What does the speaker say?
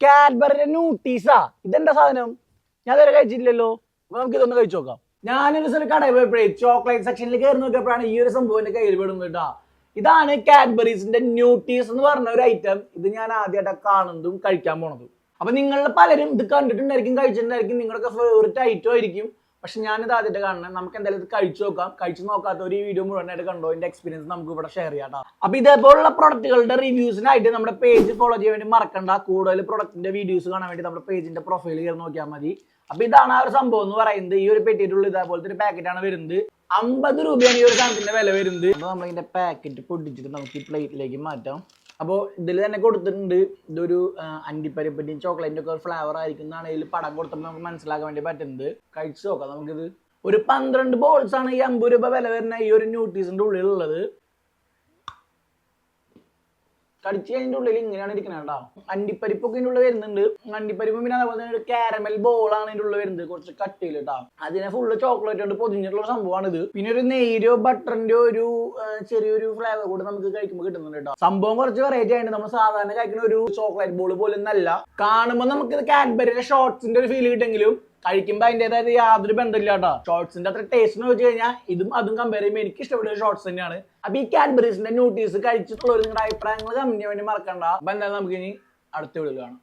കാഡ്ബറിന്റെ ന്യൂട്ടീസാ ഇതെന്താ സാധനം? ഞാൻ ഇതുവരെ കഴിച്ചിട്ടില്ലല്ലോ. അപ്പൊ നമുക്ക് ഇതൊന്ന് കഴിച്ചു നോക്കാം. ഞാനൊരു സ്ഥലം കടയിൽ പോയപ്പോഴേ ചോക്ലേറ്റ് സെക്ഷനിൽ കയറി നോക്കിയപ്പോഴാണ് ഈ ഒരു സംഭവം എന്റെ കയ്യിൽ പെടുന്നത് കേട്ടാ. ഇതാണ് കാഡ്ബറീസിന്റെ ന്യൂട്ടീസ് എന്ന് പറഞ്ഞ ഒരു ഐറ്റം. ഇത് ഞാൻ ആദ്യമായിട്ട് കാണുന്നതും കഴിക്കാൻ പോണതും. അപ്പൊ നിങ്ങളിൽ പലരും ഇത് കണ്ടിട്ടുണ്ടായിരിക്കും, കഴിച്ചിട്ടുണ്ടായിരിക്കും, നിങ്ങളുടെ ഫേവറേറ്റ് ഐറ്റം ആയിരിക്കും. പക്ഷെ ഞാനിത് ആദ്യമായിട്ട് കാണണം. നമുക്ക് എന്തായാലും ഇത് കഴിച്ചു നോക്കാം. കഴിച്ചു നോക്കാത്ത ഒരു വീഡിയോ മുഴുവനായിട്ട് കണ്ടോ, ഇതിന്റെ എക്സ്പീരിയൻസ് നമുക്ക് ഇവിടെ ഷെയർ ചെയ്യാം. അപ്പൊ ഇതേപോലുള്ള പ്രൊഡക്റ്റുകളുടെ റിവ്യൂസിനായിട്ട് നമ്മുടെ പേജ് ഫോളോ ചെയ്യാൻ വേണ്ടി മറക്കണ്ട. കൂടുതൽ പ്രൊഡക്റ്റിന്റെ വീഡിയോസ് കാണാൻ വേണ്ടി നമ്മുടെ പേജിന്റെ പ്രൊഫൈൽ കയറി നോക്കിയാൽ മതി. അപ്പൊ ഇതാണ് ആ ഒരു സംഭവം എന്ന് പറയുന്നത്. ഈ ഒരു പെട്ടിയിട്ടുള്ള ഇതേപോലത്തെ ഒരു പാക്കറ്റാണ് വരുന്നത്. 50 രൂപയാണ് ഈ ഒരു സാധനത്തിന്റെ വില വരുന്നത്. അപ്പൊ നമ്മൾ ഇതിന്റെ പാക്കറ്റ് പൊട്ടിച്ചിട്ട് നമുക്ക് ഈ പ്ലേറ്റിലേക്ക് മാറ്റാം. അപ്പോൾ ഇതിൽ തന്നെ കൊടുത്തിട്ടുണ്ട് ഇതൊരു അണ്ടിപ്പരിപ്പറ്റിയും ചോക്ലേറ്റിന്റെ ഒക്കെ ഒരു ഫ്ലേവർ ആയിരിക്കും എന്നാണ് ഇതിൽ പടം കൊടുത്തപ്പോൾ നമുക്ക് മനസ്സിലാക്കാൻ വേണ്ടി പറ്റുന്നത്. കഴിച്ചു നോക്കാം നമുക്കിത്. ഒരു 12 ബോൾസ് ആണ് ഈ 50 രൂപ വില വരുന്ന ഈ ഒരു ന്യൂട്ടീസിന്റെ ഉള്ളിലുള്ളത്. കടിച്ച് അതിൻ്റെ ഉള്ളിൽ ഇങ്ങനെയാണ് ഇരിക്കുന്നത് കേട്ടോ. അണ്ടിപ്പരിപ്പൊക്കെ ഇതിൻ്റെ ഉള്ളിൽ വരുന്നുണ്ട്. അണ്ടിപ്പരിപ്പ് പിന്നെ അതേപോലെ തന്നെ ഒരു കാരമൽ ബോളാണ് ഇതിൻ്റെ ഉള്ളിൽ വരുന്നത്, കുറച്ച് കട്ടിയിൽ കേട്ടോ. അതിനെ ഫുള്ള് ചോക്ലേറ്റ് കൊണ്ട് പൊതിഞ്ഞിട്ടുള്ള സംഭവമാണ് ഇത്. പിന്നെ ഒരു നെയ്യോ ബട്ടറിന്റെ ഒരു ചെറിയൊരു ഫ്ലേവർ കൂടെ നമുക്ക് കഴിക്കുമ്പോൾ കിട്ടുന്നുണ്ട് കേട്ടോ. സംഭവം കുറച്ച് വെറൈറ്റി ആയിട്ട് നമ്മൾ സാധാരണ കഴിക്കുന്ന ഒരു ചോക്ലേറ്റ് ബോൾ പോലെ ഒന്നല്ല. കാണുമ്പോൾ നമുക്ക് ഇത് കാഡ്ബറിയുടെ ഷോർട്സിന്റെ ഒരു ഫീൽ കിട്ടെങ്കിലും കഴിക്കുമ്പോൾ അതിൻ്റെതായത് യാതൊരു ബന്ധമില്ല കേട്ടോ. ഷോർട്സിന്റെ അത്ര ടേസ്റ്റ് വെച്ച് കഴിഞ്ഞാൽ ഇതും അതും കമ്പയർ ചെയ്യുമ്പോൾ എനിക്ക് ഇഷ്ടപ്പെട്ട ഷോർട്സ് തന്നെയാണ്. അപ്പൊ ഈ കാഡ്ബറീസിന്റെ ന്യൂട്ടീസ് കഴിച്ചിട്ടുള്ള നിങ്ങളുടെ അഭിപ്രായങ്ങൾ കമന്റ് ചെയ്യാൻ വേണ്ടി മറക്കണ്ട. അപ്പൊ എന്തായാലും നമുക്ക് ഇനി അടുത്ത വീഡിയോ കാണാം.